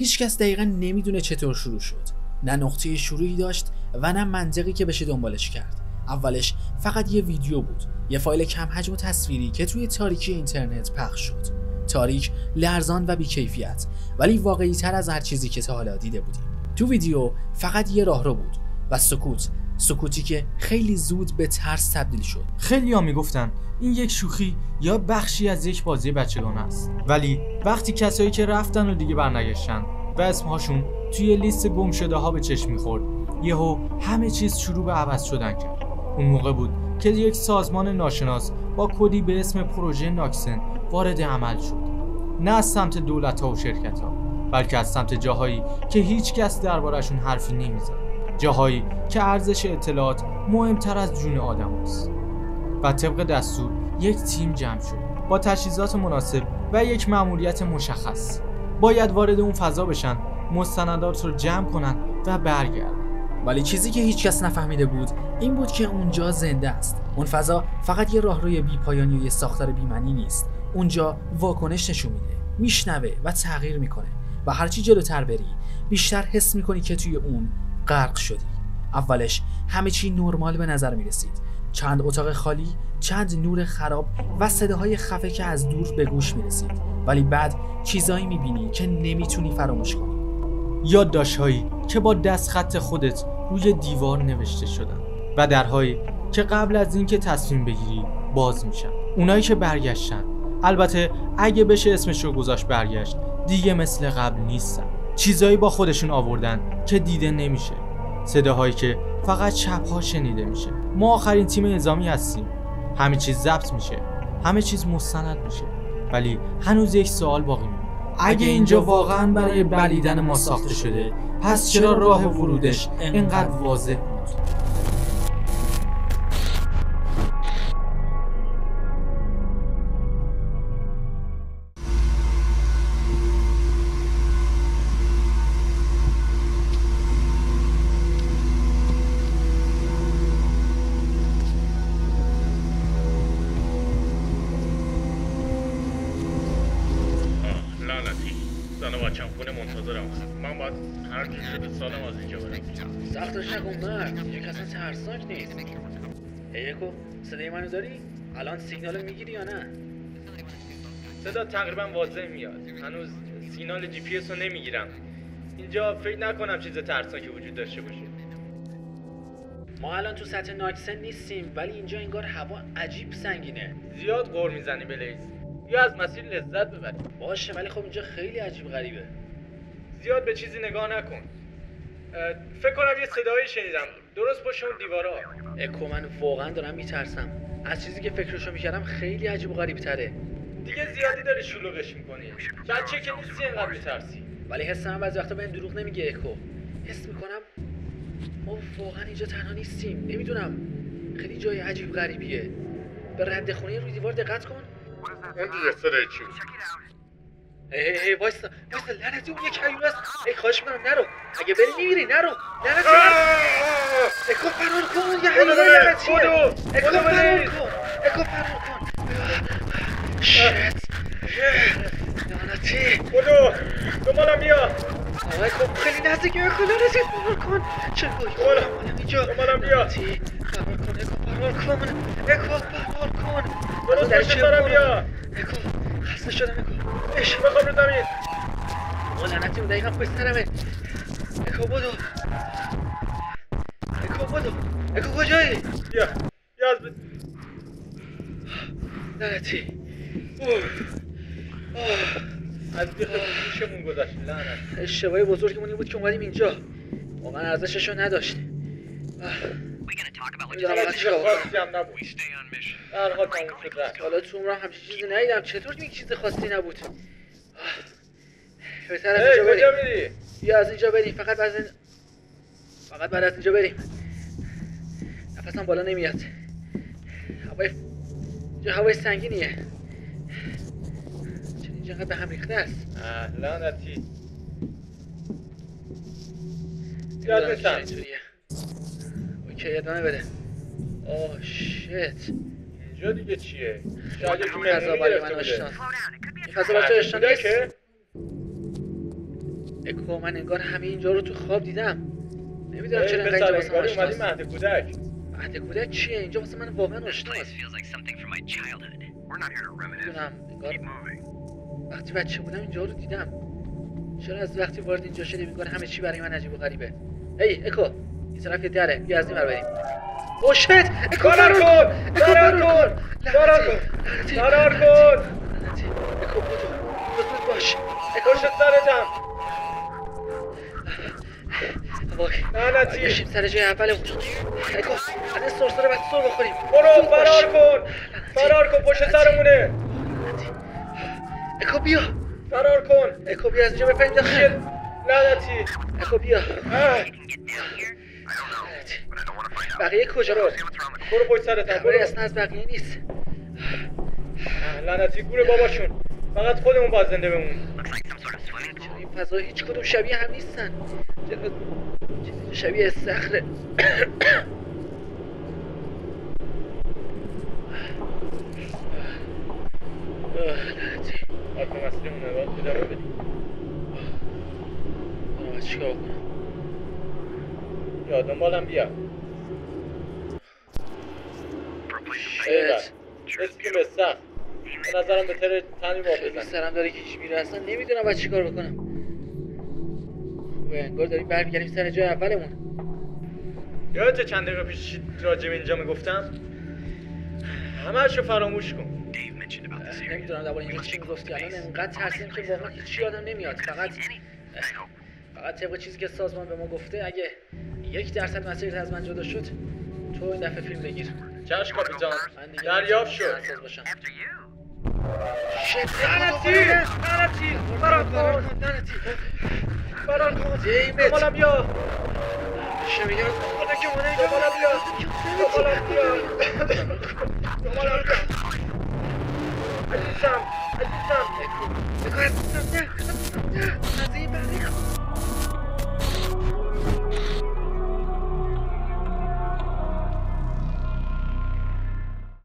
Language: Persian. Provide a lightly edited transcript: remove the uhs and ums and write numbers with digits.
هیچکس دقیقا نمیدونه چطور شروع شد. نه نقطه شروعی داشت و نه منطقی که بشه دنبالش کرد. اولش فقط یه ویدیو بود، یه فایل کم حجم و تصویری که توی تاریکی اینترنت پخش شد. تاریک، لرزان و بی‌کیفیت، ولی واقعی تر از هر چیزی که تا حالا دیده بودیم. تو ویدیو فقط یه راهرو بود و سکوتی که خیلی زود به ترس تبدیل شد. خیلی‌ها میگفتن این یک شوخی یا بخشی از یک بازی بچگانه است، ولی وقتی کسایی که رفتن و دیگه برنگشتن و اسمهاشون توی لیست گم شده ها به چشم می‌خورد، یهو همه چیز شروع به عوض شدن کرد. اون موقع بود که یک سازمان ناشناس با کدی به اسم پروژه ناکسن وارد عمل شد. نه از سمت دولت‌ها و شرکت‌ها، بلکه از سمت جاهایی که هیچ کس دربارشون حرفی نمیزد. جاهایی که ارزش اطلاعات مهمتر از جون آدم است. و طبق دستور یک تیم جمع شد با تجهیزات مناسب و یک مأموریت مشخص. باید وارد اون فضا بشن، مستندات رو جمع کنن و برگردن. ولی چیزی که هیچ کس نفهمیده بود این بود که اونجا زنده است. اون فضا فقط یه راهروی بی‌پایانی و یه ساختار بی‌معنی نیست. اونجا واکنش نشون میده، میشنوه و تغییر میکنه و هرچی جلوتر بری بیشتر حس میکنی که توی اون غرق شدی. اولش همه چی نرمال به نظر میرسید. چند اتاق خالی، چند نور خراب و صداهای خفه که از دور به گوش میرسید. ولی بعد چیزایی میبینی که نمیتونی فراموش کنی. یادداشت‌هایی که با دستخط خودت روی دیوار نوشته شدن و درهایی که قبل از اینکه تصمیم بگیری باز میشن. اونایی که برگشتن، البته اگه بشه اسمشو گذاشت برگشت، دیگه مثل قبل نیستن. چیزایی با خودشون آوردن که دیده نمیشه. صداهایی که فقط شب‌ها شنیده میشه. ما آخرین تیم نظامی هستیم. همه چیز ضبط میشه، همه چیز مستند میشه. ولی هنوز یک سوال باقی میمونه. اگه اینجا واقعا برای بلیدن ما ساخته شده، پس چرا راه ورودش اینقدر واضح بود؟ من باید هر جور شده سالم از اینجا برم. سختش نکن مرد، اینجا که اصلا ترسناک نیست. ایکو صدای منو داری؟ الان سیگنال میگیری یا نه؟ صدا تقریبا واضح میاد. هنوز سیگنال جی پی اس رو نمیگیرم. اینجا فکر نکنم چیز ترسناکی وجود داشته باشه. ما الان تو سطح ناکسن نیستیم، ولی اینجا انگار هوا عجیب سنگینه. زیاد غر میزنی بلیز. یا از مسیر لذت ببری. باشه، ولی خب اینجا خیلی عجیب غریبه. زیاد به چیزی نگاه نکن. فکر کنم یه صدایی شنیدم درست پشت اون دیوارا. اکو، من واقعا دارم میترسم. از چیزی که فکرشو میکردم خیلی عجیب و غریب تره. دیگه زیادی داری شلوغش میکنی. بچه که نیستی اینقدر میترسی. ولی حس من بعضی وقتا بهم دروغ نمیگه اکو. حس میکنم ما واقعا اینجا تنها نیستیم. نمیدونم، خیلی جای عجیب غریبیه. به رد خونه روی دیوار دقت کن. اون دیگه صدای چی بود؟ هی وایسا لعنتی، اون یک حیوان است. ای خواهش میکنم نرو، اگه بری میمیری. نرو لعنتی. اکو فرار کن، یه حیوان لعنتیه. اکو فرار کن. شت لعنتی. بودو دنبالم بیا. اکو خیلی نزدیکه. اکو لعنتی فرار کن. چه گویی اینجا. دنبالم بیا. فرار کن. درست پشت سرم بیا. اکو خسته شدم. اکو بخواب رو زمین. لعنتی اون دقیقا پشت سرمه. اکو بدو. اکو کجایی؟ بیا از لعنتی. از بیخشمون گذاشت. لعنت. اشتباه بزرگمون این بود که اومدیم اینجا. واقعا ارزششو نداشت. خاصی هم نبود. در حال تموم شد رفت. حالا تو عمرم همچین چیزی ندیدم. چطور یک چیز خاصی نبود؟ بهتر از اینجا بریم. کجا میری؟ بیا از اینجا بریم. فقط بعد از اینجا بریم. نفسم بالا نمیاد. هوای سنگینیه. چرا اینجا انقدر به هم ریخته است؟ لعنتی. زیاد میشم. اوکی، ادامه بده. اوه شت. اینجا دیگه چیه؟ شاید یکی فضا مهمونی برای گرفته من بوده. آشنا. این فضا برای تو آشنا نیست؟ اکو من انگار همه اینجا رو تو خواب دیدم. نمیدونم چرا پسر اینجا واسه من انگاری اومدی آشناست. مهد کودک. مهد کودک چیه؟ اینجا واسه من واقعا آشناست. میدونم انگار وقتی بچه بودم اینجا رو دیدم. چرا از وقتی وارد اینجا شدیم انگار همه چی برای من عجیب و غریبه. هی اکو این طرف یه دره، بیا از این ور بریم. اوه شت! اکو فرار کن! فرار کن! فرار کن! فرار کن! اکو بودو زود باش. پشت سرتم! وای لعنتی! بشیم سر جای اولمون. اکو از این سرسره باید سر بخوریم. برو فرار کن! فرار کن پشت سرمونه! اکو بیا فرار کن! اکو بیا از اینجا بپریم داخل. لعنتی! اکو بیا. بقیه کجا بود؟ برو پشت سرتم خبری برو! اصلا از بقیه نیست. لعنتی گور باباشون! فقط خودمون باید زنده بمون. چرا این فضا هیچ کدوم شبیه هم نیستن؟ چرا شبیه صخره؟ لعنتی باید به مسیرمون ادامه بدیم. من باید چیکار کنم؟ یا دنبالم بیا. اسکی به سخت. به نظرم بهتره تنی با خیلی بزن. سرم داره کش میره، اصلا نمیدونم باید چیکار بکنم. خوبه انگار داریم برمیگردیم سر جای اولمون. یادت چند دقیقه پیش راجع به اینجا میگفتم؟ همه‌شو فراموش کن. نمیدونم درباره اینجا چی میگفتی. الان انقدر ترسیدم که واقعا هیچی یادم نمیاد. فقط طبق چیزی که سازمان به ما گفته اگه 1% مسیرت از من جدا شد تو این دفعه فیلم بگیر. چشم کاپیتان. من دیگه دریافت شد. حساس باشم. لعنتی! فرار کن! فرار کن! دیمت دنبالم بیا! چه میگم؟ خدا که اومده اینجا دنبالم بیا! دنبالم بیا! دنبالم بیا! عزیزم! بکن نه از این بر